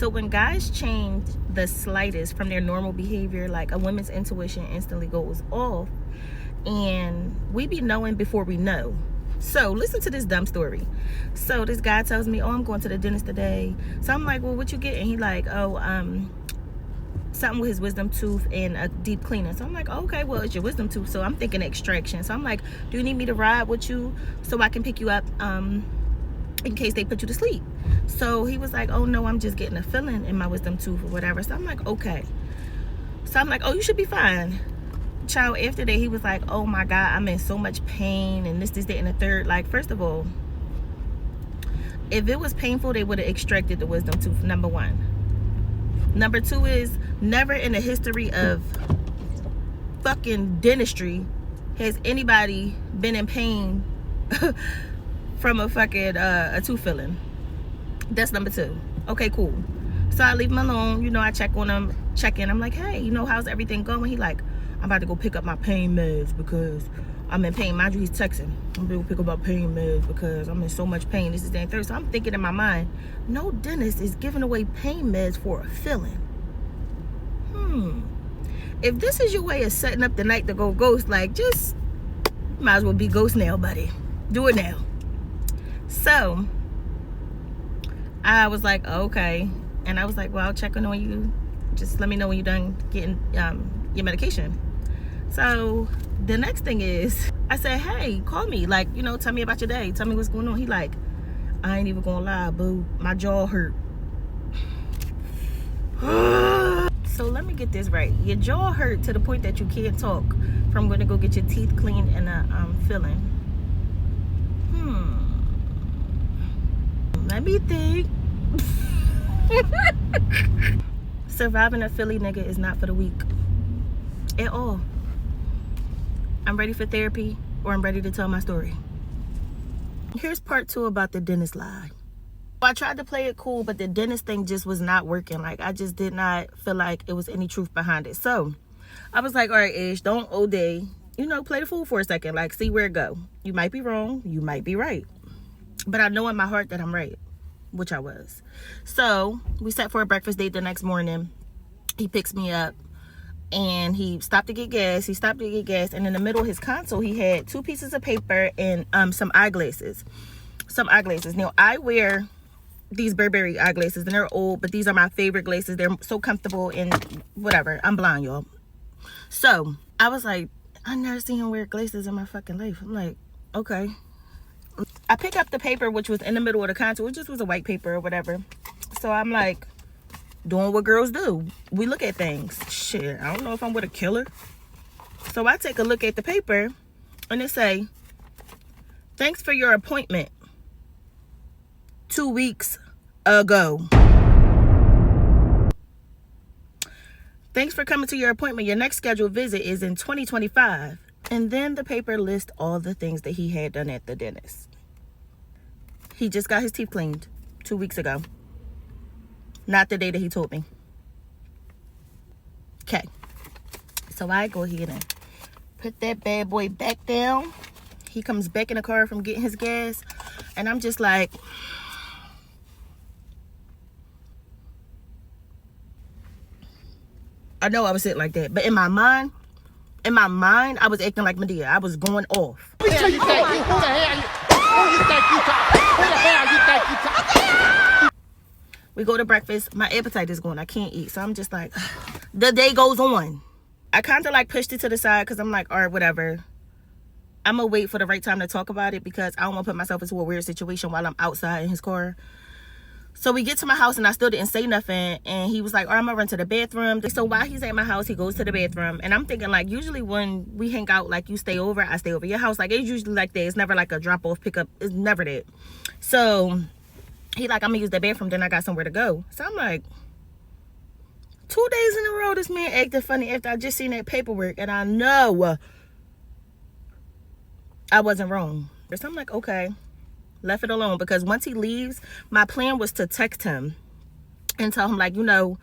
So when guys change the slightest from their normal behavior, like a woman's intuition instantly goes off, and we be knowing before we know. So listen to this dumb story. So this guy tells me, oh, I'm going to the dentist today. So I'm like, well, what you getting? He like, oh, something with his wisdom tooth and a deep cleaning. So I'm like, oh, okay, well, it's your wisdom tooth. So I'm thinking extraction. So I'm like, do you need me to ride with you so I can pick you up in case they put you to sleep? So he was like, oh no, I'm just getting a filling in my wisdom tooth or whatever. So I'm like, okay. So I'm like, oh, you should be fine. Child, after that, he was like, oh my God, I'm in so much pain and this, that, and the third. Like, first of all, if it was painful, they would have extracted the wisdom tooth, number one. Number two is, never in the history of fucking dentistry has anybody been in pain from a fucking a tooth filling. That's number two. Okay, cool. So I leave him alone. You know, I check on him, check in. I'm like, hey, you know, how's everything going? He like, I'm about to go pick up my pain meds because I'm in pain. Mind you, he's texting. I'm going to pick up my pain meds because I'm in so much pain. This is that and third. So I'm thinking in my mind, no dentist is giving away pain meds for a filling. If this is your way of setting up the night to go ghost, like, just might as well be ghost now, buddy. Do it now. So I was like, okay. And I was like, well, I'll check in on you. Just let me know when you're done getting your medication. So the next thing is, I said, hey, call me. Like, you know, tell me about your day. Tell me what's going on. He like, I ain't even gonna lie, boo. My jaw hurt. So let me get this right. Your jaw hurt to the point that you can't talk from going to go get your teeth cleaned and a filling. Let me think. Surviving a Philly nigga is not for the weak at all. I'm ready for therapy, or I'm ready to tell my story. Here's part two about the dentist lie. I tried to play it cool, but the dentist thing just was not working. Like, I just did not feel like it was any truth behind it. So I was like, all right, Ish, don't OD. You know, play the fool for a second. Like, see where it go. You might be wrong. You might be right. But I know in my heart that I'm right, which I was. So we sat for a breakfast date the next morning. He picks me up and he stopped to get gas. And in the middle of his console, he had 2 pieces of paper and some eyeglasses. Now, I wear these Burberry eyeglasses, and they're old, but these are my favorite glasses. They're so comfortable and whatever. I'm blind, y'all. So I was like, I never seen him wear glasses in my fucking life. I'm like, okay. I pick up the paper, which was in the middle of the console. It just was a white paper or whatever. So I'm like, doing what girls do. We look at things. Shit, I don't know if I'm with a killer. So I take a look at the paper, and it say, thanks for your appointment 2 weeks ago. Thanks for coming to your appointment. Your next scheduled visit is in 2025. And then the paper lists all the things that he had done at the dentist. He just got his teeth cleaned 2 weeks ago. Not the day that he told me. Okay. So I go ahead and put that bad boy back down. He comes back in the car from getting his gas. And I'm just like, I know I was sitting like that, but in my mind, I was acting like Medea. I was going off. Who the hell you think you talking? We go to breakfast. My appetite is going. I can't eat. So I'm just like, the day goes on. I kind of like pushed it to the side because I'm like, all right, whatever. I'm going to wait for the right time to talk about it because I don't want to put myself into a weird situation while I'm outside in his car. So we get to my house and I still didn't say nothing. And he was like, all right, I'm going to run to the bathroom. So while he's at my house, he goes to the bathroom. And I'm thinking, like, usually when we hang out, like, you stay over, I stay over your house. Like, it's usually like that. It's never like a drop-off, pickup. It's never that. So he like, I'm going to use the bathroom, then I got somewhere to go. So I'm like, 2 days in a row, this man acted funny after I just seen that paperwork. And I know I wasn't wrong. So I'm like, okay. Left it alone because once he leaves, my plan was to text him and tell him, like, you know,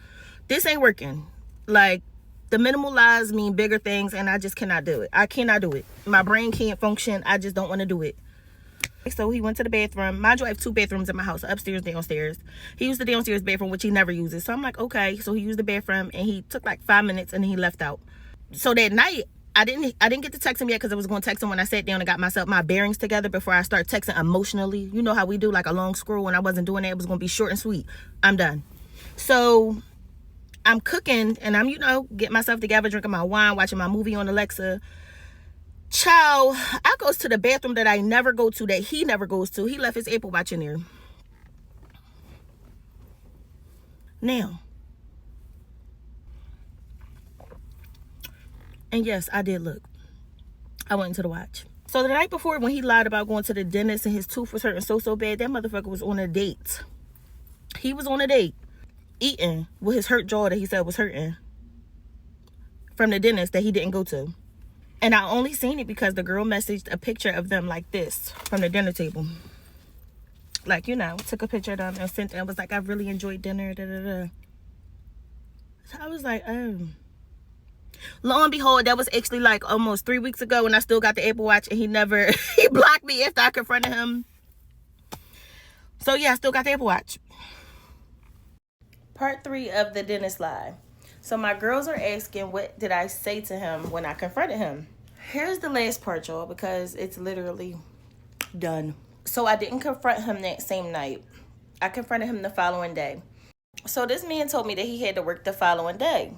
this ain't working. Like, the minimal lies mean bigger things and I just cannot do it. I cannot do it. My brain can't function. I just don't want to do it. So he went to the bathroom. Mind you, I have 2 bathrooms in my house, upstairs, downstairs. He used the downstairs bathroom, which he never uses. So I'm like, okay. So he used the bathroom, and he took like 5 minutes, and he left out. So that night, I didn't get to text him yet because I was going to text him when I sat down and got my bearings together before I start texting emotionally. You know how we do, like a long scroll, and I wasn't doing that. It was going to be short and sweet. I'm done. So I'm cooking, and I'm, getting myself together, drinking my wine, watching my movie on Alexa. Child, I goes to the bathroom that I never go to, that he never goes to. He left his Apple Watch in there. Now, and yes, I did look. I went into the watch. So the night before, when he lied about going to the dentist and his tooth was hurting so bad, that motherfucker was on a date. He was on a date, eating with his hurt jaw that he said was hurting from the dentist that he didn't go to. And I only seen it because the girl messaged a picture of them like this from the dinner table. Like, took a picture of them and sent it and was like, I really enjoyed dinner, da-da-da. So I was like, oh. Lo and behold, that was actually like almost 3 weeks ago, and I still got the Apple Watch, and he blocked me after I confronted him. So yeah, I still got the Apple Watch. Part 3 of the dentist lie. So my girls are asking, what did I say to him when I confronted him? Here's the last part, y'all, because it's literally done. So I didn't confront him that same night. I confronted him the following day. So this man told me that he had to work the following day.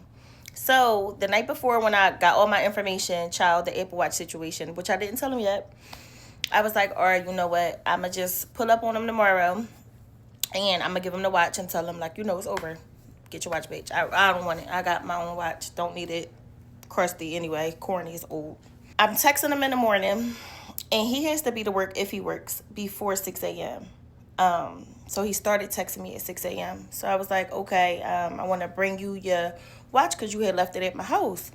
So the night before, when I got all my information, the Apple Watch situation, which I didn't tell him yet, I was like, all right, you know what? I'm going to just pull up on him tomorrow, and I'm going to give him the watch and tell him, like, it's over. Get your watch, bitch. I don't want it. I got my own watch. Don't need it. Crusty anyway. Corny is old. I'm texting him in the morning, and he has to be to work if he works before 6 a.m. So he started texting me at 6 a.m. So I was like, okay, I want to bring you your watch because you had left it at my house.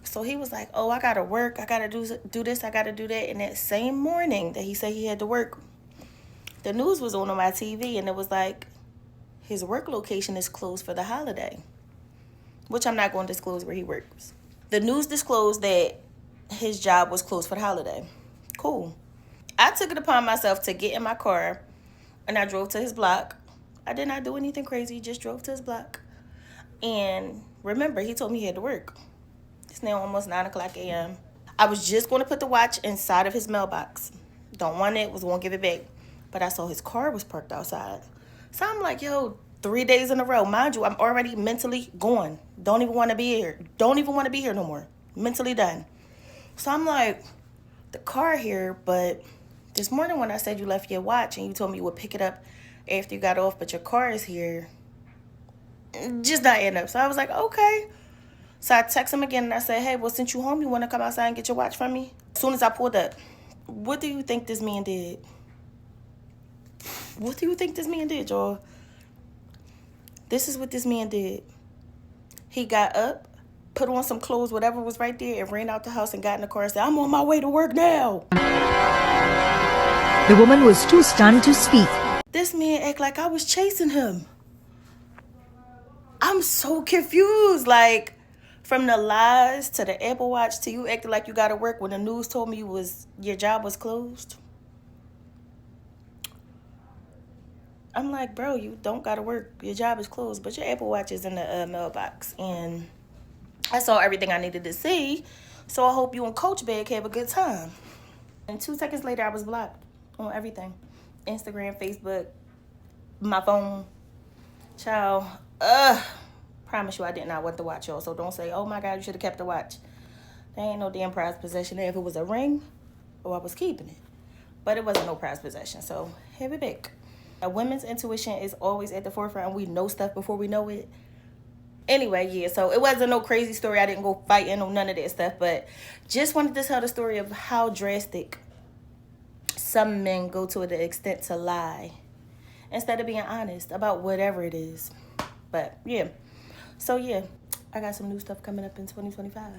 So he was like, oh, I got to work. I got to do this. I got to do that. And that same morning that he said he had to work, the news was on my TV, and it was like, his work location is closed for the holiday, which I'm not going to disclose where he works. The news disclosed that his job was closed for the holiday. Cool. I took it upon myself to get in my car, and I drove to his block. I did not do anything crazy, just drove to his block. And remember, he told me he had to work. It's now almost 9 o'clock a.m. I was just going to put the watch inside of his mailbox. Don't want it, was going to give it back. But I saw his car was parked outside. So I'm like, yo, 3 days in a row. Mind you, I'm already mentally gone. Don't even want to be here. Don't even want to be here no more. Mentally done. So I'm like, the car here, but this morning when I said you left your watch and you told me you would pick it up after you got off, but your car is here, just not end up. So I was like, okay. So I text him again and I said, hey, well, since you home, you want to come outside and get your watch from me? As soon as I pulled up, what do you think this man did? What do you think this man did, y'all? This is what this man did. He got up, put on some clothes, whatever was right there, and ran out the house and got in the car and said, I'm on my way to work now. The woman was too stunned to speak. This man act like I was chasing him. I'm so confused. Like, from the lies to the Apple Watch to you acting like you got to work when the news told me your job was closed. I'm like, bro, you don't got to work. Your job is closed, but your Apple Watch is in the mailbox. And I saw everything I needed to see. So I hope you and Coach Bag have a good time. And 2 seconds later, I was blocked on everything. Instagram, Facebook, my phone. Child, promise you I did not want the watch, y'all. So don't say, oh my God, you should have kept the watch. There ain't no damn prized possession there. If it was a ring, I was keeping it. But it wasn't no prized possession, so have it back. A women's intuition is always at the forefront, and we know stuff before we know it. Anyway, yeah, so it wasn't no crazy story. I didn't go fighting or none of that stuff, but just wanted to tell the story of how drastic some men go to the extent to lie instead of being honest about whatever it is. But yeah, so yeah, I got some new stuff coming up in 2025.